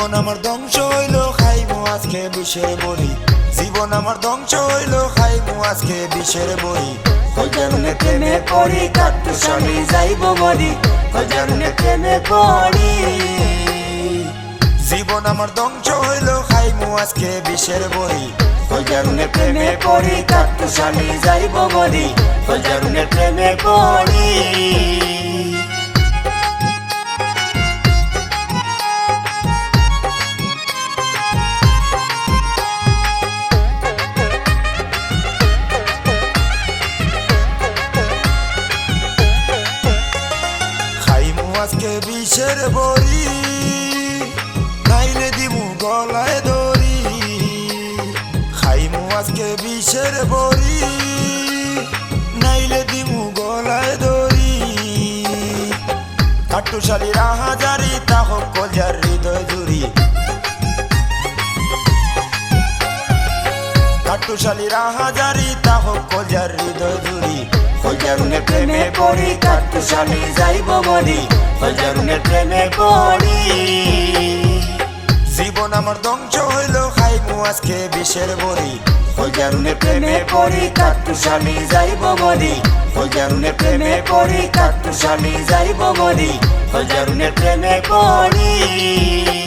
জীবন আমার ধ্বংস হইলো খাইমু আজকে বিষের বড়ি জীবন আমার ধ্বংস হইলো খাইমু আজকে বিষের বড়ি হজারুনে প্রেমে পড়ি কাটুশালি যাইব মরি হজারুনে প্রেমে পড়ি জীবন আমার ধ্বংস হইলো খাইমু আজকে বিষের বড়ি হজারুনে প্রেমে পড়ি কাটুশালি যাইব মরি হজারুনে প্রেমে পড়ি আজকে বিষের বড়ি নাইলে দিমু গলায় দড়ি খাইমু আজকে বিষের বড়ি নাইলে দিমু গলায় দড়ি কাটুশালী রাহাজারি তাহ কলজার হৃদয় জুড়ি কাটুশালী রাহাজারি তাহ কলজার হৃদয় জুড়ি হজারুনে প্রেমে পড়ি কাটুশালি যাইব মরি হজারুনে প্রেমে পড়ি জীবন আমার ধ্বংস হইলো খাইমু আজকে বিষের বড়ি হজারুনে প্রেমে পড়ি কাটুশালি যাইব মরি হজারুনে প্রেমে পড়ি কাটুশালি যাইব মরি হজারুনে প্রেমে পড়ি